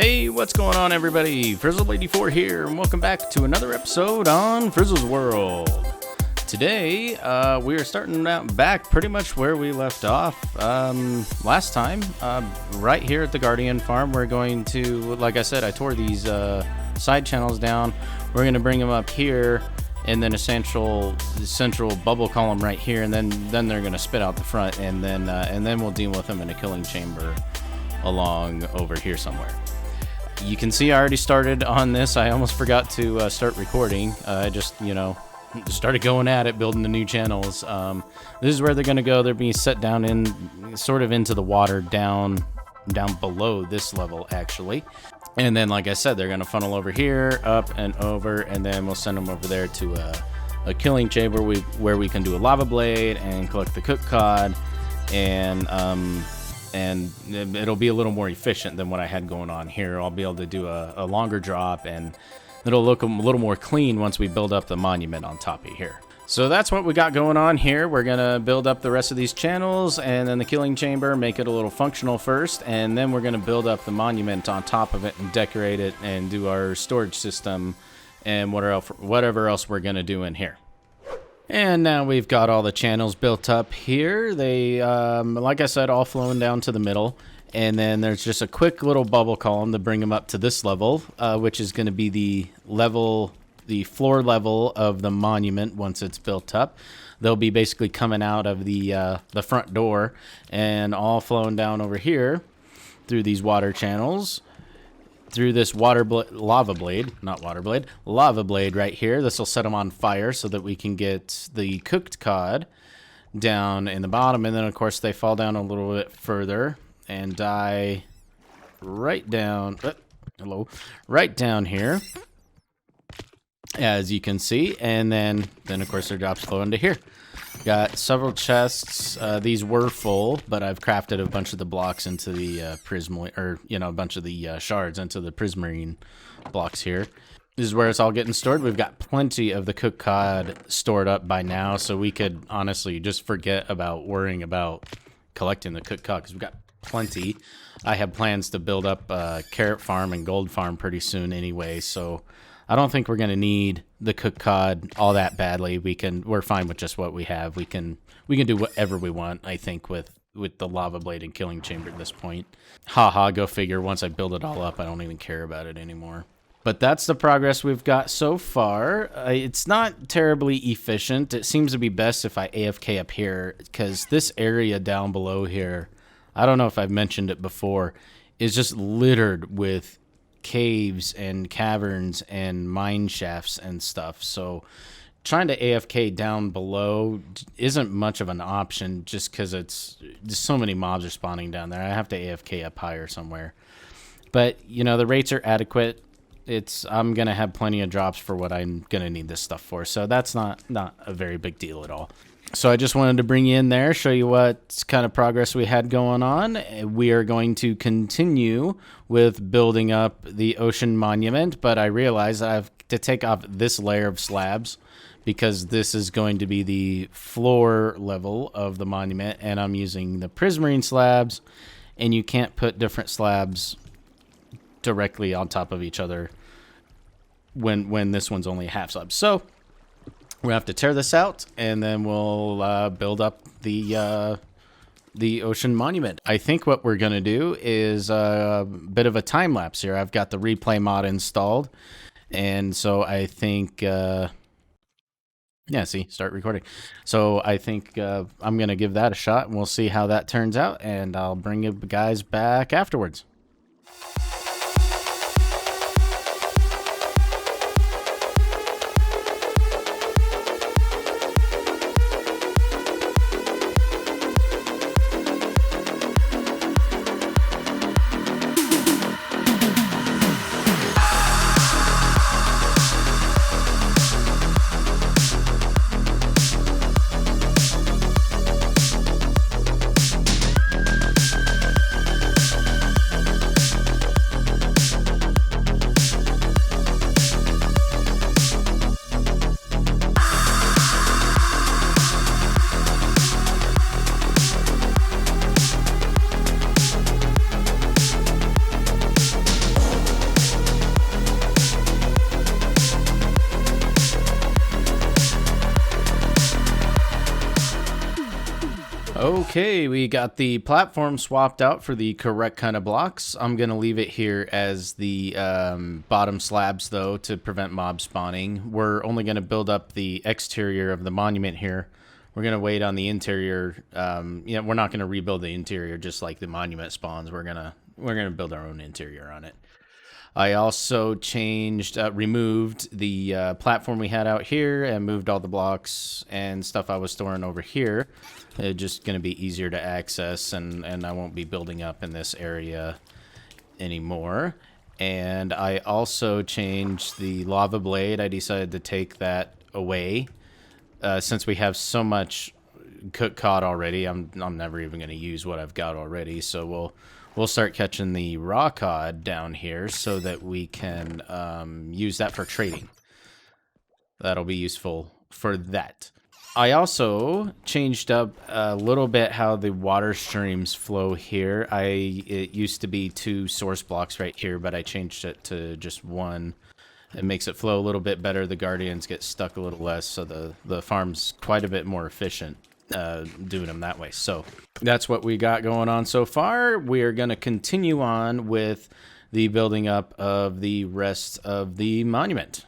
Hey, what's going on, everybody? Frizzle84 here, and welcome back to another episode on Frizzle's World. Today, we are starting out back pretty much where we left off last time, right here at the Guardian Farm. We're going to, like I said, I tore these side channels down. We're going to bring them up here, and then a central bubble column right here, and then they're going to spit out the front, and then we'll deal with them in a killing chamber along over here somewhere. You can see I already started on this. I almost forgot to start recording. I just, started going at it, building the new channels. This is where they're going to go. They're being set down into the water down below this level, actually. And then, like I said, they're going to funnel over here, up and over, and then we'll send them over there to a killing chamber where we can do a lava blade and collect the cooked cod, and it'll be a little more efficient than what I had going on here. I'll be able to do a longer drop, and it'll look a little more clean once we build up the monument on top of here. So that's what we got going on here. We're going to build up the rest of these channels, and then the killing chamber, make it a little functional first, and then we're going to build up the monument on top of it and decorate it and do our storage system and whatever else we're going to do in here. And now we've got all the channels built up here. They, like I said, all flowing down to the middle. And then there's just a quick little bubble column to bring them up to this level, which is going to be the floor level of the monument once it's built up. They'll be basically coming out of the front door and all flowing down over here through these water channels. Through this lava blade right here. This will set them on fire so that we can get the cooked cod down in the bottom, and then of course they fall down a little bit further and die right down here, as you can see, and then of course their drops flow into here. Got several chests. These were full, but I've crafted a bunch of the blocks into the a bunch of the shards into the prismarine blocks here. This is where it's all getting stored. We've got plenty of the cooked cod stored up by now, so we could honestly just forget about worrying about collecting the cooked cod because we've got plenty. I have plans to build up a carrot farm and gold farm pretty soon anyway, so I don't think we're going to need the cooked cod all that badly. We're fine with just what we have. We can do whatever we want, I think, with the lava blade and killing chamber at this point. Haha, go figure. Once I build it all up, I don't even care about it anymore. But that's the progress we've got so far. It's not terribly efficient. It seems to be best if I AFK up here, because this area down below here, I don't know if I've mentioned it before, is just littered with caves and caverns and mine shafts and stuff. So trying to AFK down below isn't much of an option just because it's just so many mobs are spawning down there. I have to AFK up higher somewhere. But, the rates are adequate. I'm going to have plenty of drops for what I'm going to need this stuff for. So that's not a very big deal at all. So I just wanted to bring you in there, show you what kind of progress we had going on. We are going to continue with building up the ocean monument, but I realized I have to take off this layer of slabs because this is going to be the floor level of the monument, and I'm using the prismarine slabs, and you can't put different slabs directly on top of each other when this one's only a half slab. So we'll have to tear this out, and then we'll build up the ocean monument. I think what we're going to do is a bit of a time lapse here. I've got the replay mod installed, and so I think, start recording. So I think I'm going to give that a shot, and we'll see how that turns out, and I'll bring you guys back afterwards. Okay, we got the platform swapped out for the correct kind of blocks. I'm going to leave it here as the bottom slabs, though, to prevent mob spawning. We're only going to build up the exterior of the monument here. We're going to wait on the interior. We're not going to rebuild the interior just like the monument spawns. We're gonna build our own interior on it. I also removed the platform we had out here and moved all the blocks and stuff I was storing over here. It's just going to be easier to access, and I won't be building up in this area anymore. And I also changed the lava blade. I decided to take that away. Since we have so much caught already, I'm never even going to use what I've got already, so we'll start catching the raw cod down here so that we can use that for trading. That'll be useful for that. I also changed up a little bit how the water streams flow here. It used to be 2 source blocks right here, but I changed it to just 1. It makes it flow a little bit better. The guardians get stuck a little less, so the farm's quite a bit more efficient doing them that way. So that's what we got going on so far. We are going to continue on with the building up of the rest of the monument.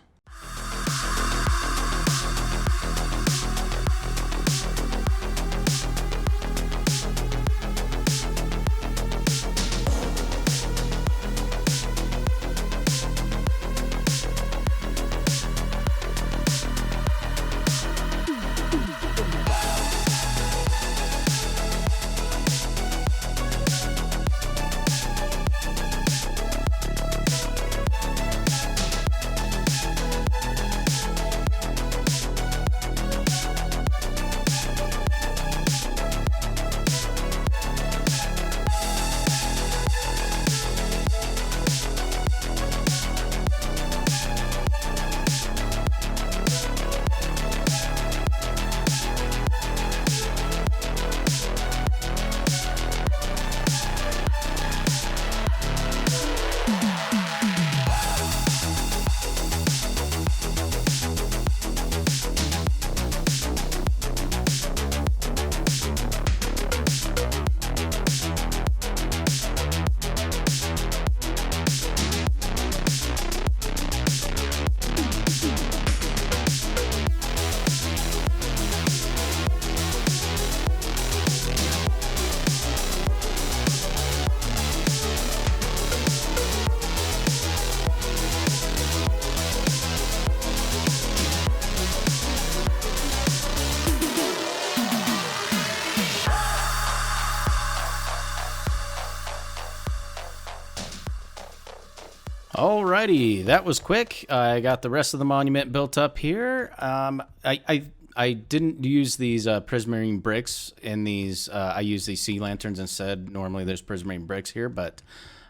Alrighty, that was quick. I got the rest of the monument built up here. I didn't use these prismarine bricks in these. I use these sea lanterns instead. Normally there's prismarine bricks here, but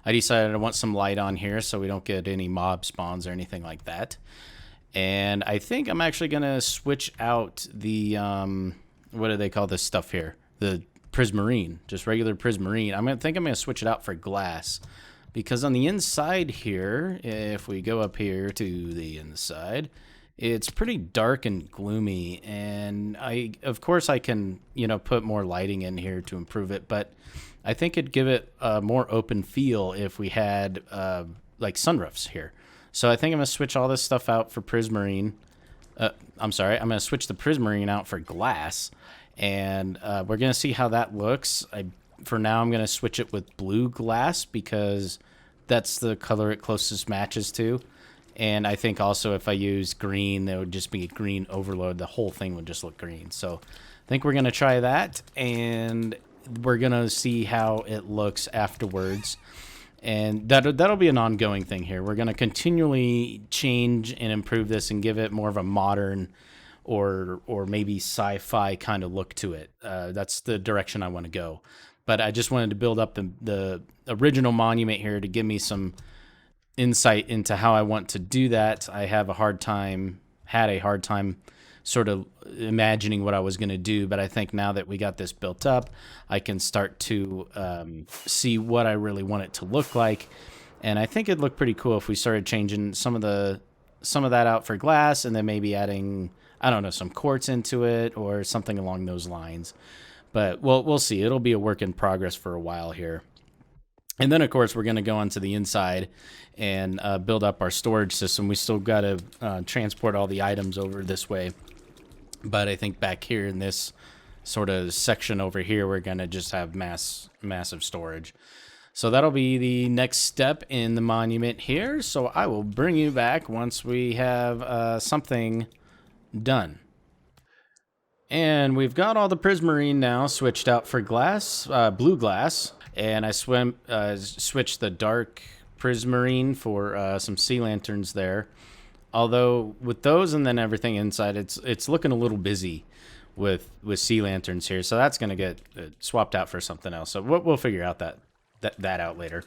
I decided I want some light on here so we don't get any mob spawns or anything like that. And I think I'm actually going to switch out the, what do they call this stuff here? The prismarine, just regular prismarine. I'm going to switch it out for glass. Because on the inside here, if we go up here to the inside, it's pretty dark and gloomy. And of course I can, put more lighting in here to improve it. But I think it'd give it a more open feel if we had like sunroofs here. So I think I'm going to switch all this stuff out for prismarine. I'm going to switch the prismarine out for glass. And we're going to see how that looks. For now, I'm going to switch it with blue glass because that's the color it closest matches to. And I think also if I use green, there would just be a green overload. The whole thing would just look green. So I think we're going to try that, and we're going to see how it looks afterwards. And that'll be an ongoing thing here. We're going to continually change and improve this and give it more of a modern or maybe sci-fi kind of look to it. That's the direction I want to go. But I just wanted to build up the original monument here to give me some insight into how I want to do that. I had a hard time sort of imagining what I was going to do, but I think now that we got this built up, I can start to see what I really want it to look like. And I think it'd look pretty cool if we started changing some of that out for glass, and then maybe adding, I don't know, some quartz into it or something along those lines. But we'll see. It'll be a work in progress for a while here. And then, of course, we're going to go onto the inside and build up our storage system. We still got to transport all the items over this way. But I think back here in this sort of section over here, we're going to just have massive storage. So that'll be the next step in the monument here. So I will bring you back once we have something done. And we've got all the prismarine now switched out for glass, blue glass. And I switched the dark prismarine for some sea lanterns there. Although with those and then everything inside, it's looking a little busy with sea lanterns here. So that's going to get swapped out for something else. So we'll figure out that out later.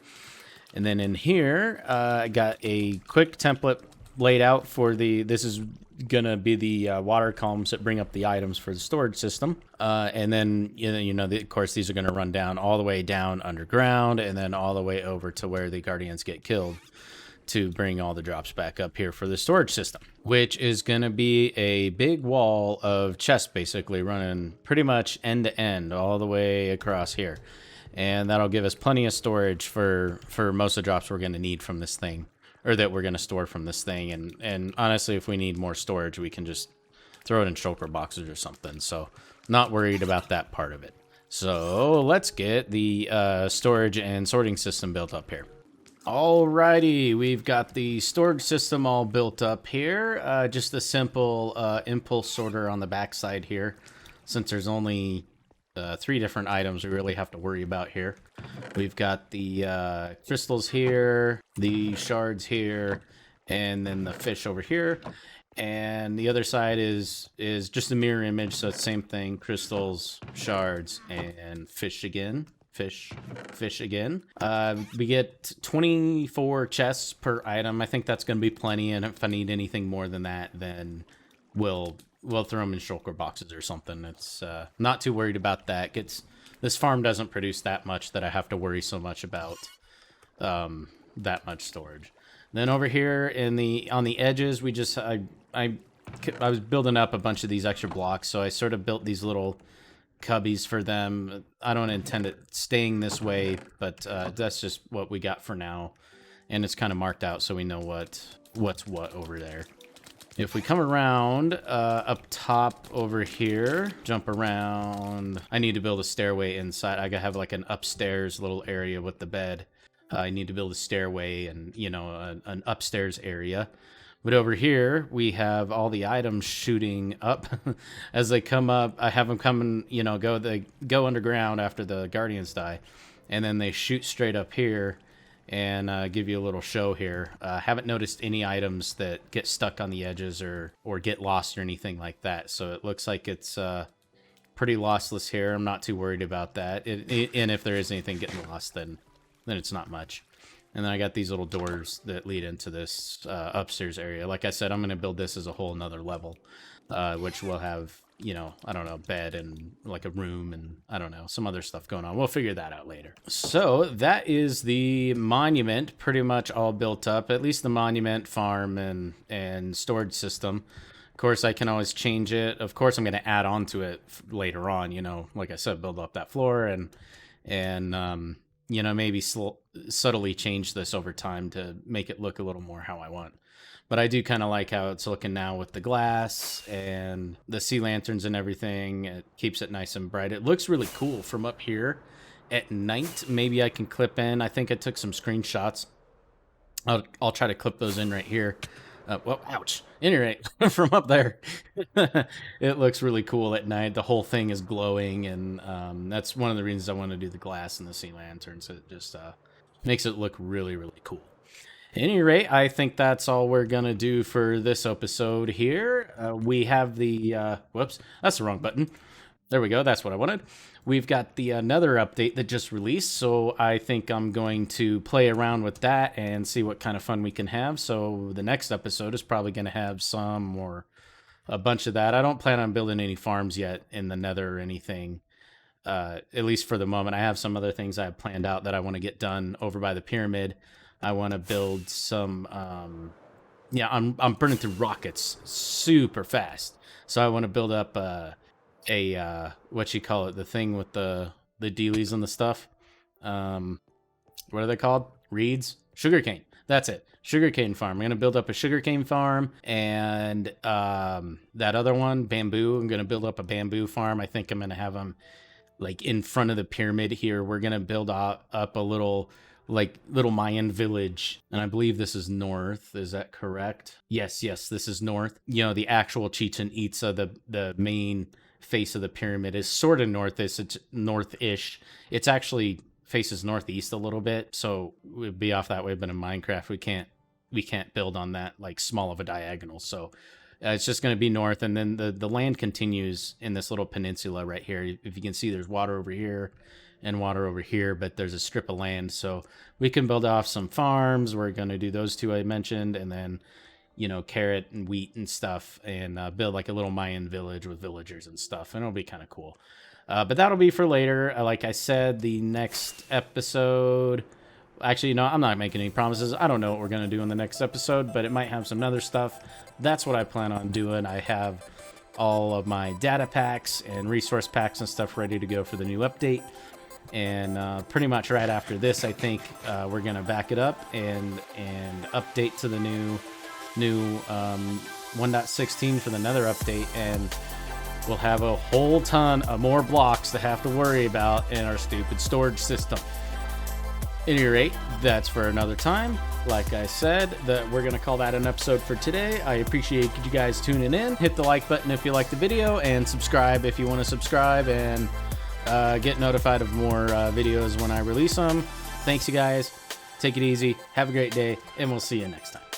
And then in here, I got a quick template laid out for this is gonna be the water columns that bring up the items for the storage system. And then of course these are gonna run down all the way down underground and then all the way over to where the guardians get killed to bring all the drops back up here for the storage system, which is gonna be a big wall of chests basically running pretty much end to end all the way across here. And that'll give us plenty of storage for most of the drops we're going to need from this thing, or that we're going to store from this thing. And honestly, if we need more storage, we can just throw it in shulker boxes or something. So not worried about that part of it. So let's get the storage and sorting system built up here. Alrighty, we've got the storage system all built up here. Just a simple impulse sorter on the back side here, since there's only 3 different items we really have to worry about here. We've got the crystals here, the shards here, and then the fish over here. And the other side is just a mirror image, so it's the same thing: crystals, shards, and fish again. Fish again. We get 24 chests per item. I think that's going to be plenty, and if I need anything more than that, then we'll throw them in shulker boxes or something. It's not too worried about that. This farm doesn't produce that much that I have to worry so much about that much storage. Then over here on the edges, I was building up a bunch of these extra blocks, so I sort of built these little cubbies for them. I don't intend it staying this way, but that's just what we got for now, and it's kind of marked out so we know what's what over there. If we come around up top over here, jump around, I need to build a stairway inside. I gotta have like an upstairs little area with the bed. I need to build a stairway and, an upstairs area. But over here, we have all the items shooting up. As they come up, I have them coming, they go underground after the guardians die. And then they shoot straight up here and give you a little show here. Haven't noticed any items that get stuck on the edges or get lost or anything like that. So it looks like it's pretty lossless here. I'm not too worried about that. And if there is anything getting lost, then it's not much. And then I got these little doors that lead into this upstairs area. Like I said, I'm going to build this as a whole nother level, which will have, I don't know, bed and like a room and I don't know, some other stuff going on. We'll figure that out later. So that is the monument pretty much all built up, at least the monument, farm, and storage system. Of course, I can always change it. Of course, I'm going to add on to it later on, like I said, build up that floor and maybe subtly change this over time to make it look a little more how I want. But I do kind of like how it's looking now with the glass and the sea lanterns and everything. It keeps it nice and bright. It looks really cool from up here at night. Maybe I can clip in. I think I took some screenshots. I'll try to clip those in right here. Well, ouch. Anyway, from up there, it looks really cool at night. The whole thing is glowing, and that's one of the reasons I want to do the glass and the sea lanterns. It just makes it look really, really cool. At any rate, I think that's all we're going to do for this episode here. We have the... whoops, that's the wrong button. There we go. That's what I wanted. We've got the another update that just released, so I think I'm going to play around with that and see what kind of fun we can have. So the next episode is probably going to have some or a bunch of that. I don't plan on building any farms yet in the Nether or anything, at least for the moment. I have some other things I have planned out that I want to get done over by the pyramid. I want to build some... I'm burning through rockets super fast, so I want to build up... what you call it, the thing with the dealies and the stuff. What are they called? Reeds? Sugarcane. That's it. Sugarcane farm. I'm going to build up a sugarcane farm, and that other one, bamboo. I'm going to build up a bamboo farm. I think I'm going to have them like in front of the pyramid here. We're going to build up a little Mayan village, and I believe this is north. Is that correct? Yes, this is north. You know, the actual Chichen Itza, the main face of the pyramid, is sort of northish. It's northish. It's actually faces northeast a little bit, so we'd be off that way. But in Minecraft, we can't build on that like small of a diagonal. So it's just going to be north, and then the land continues in this little peninsula right here. If you can see, there's water over here and water over here, but there's a strip of land, so we can build off some farms. We're going to do those two I mentioned, and then, you know, carrot and wheat and stuff, and build like a little Mayan village with villagers and stuff, and it'll be kind of cool. But that'll be for later. Like I said, the next episode... Actually, no, I'm not making any promises. I don't know what we're going to do in the next episode, but it might have some other stuff. That's what I plan on doing. I have all of my data packs and resource packs and stuff ready to go for the new update. And pretty much right after this, I think we're going to back it up and update to the new 1.16 for the Nether update, and we'll have a whole ton of more blocks to have to worry about in our stupid storage system. At any rate, that's for another time. Like I said, that we're going to call that an episode for today. I appreciate you guys tuning in. Hit the like button if you like the video, and subscribe if you want to subscribe, and get notified of more videos when I release them. Thanks, you guys. Take it easy. Have a great day, and we'll see you next time.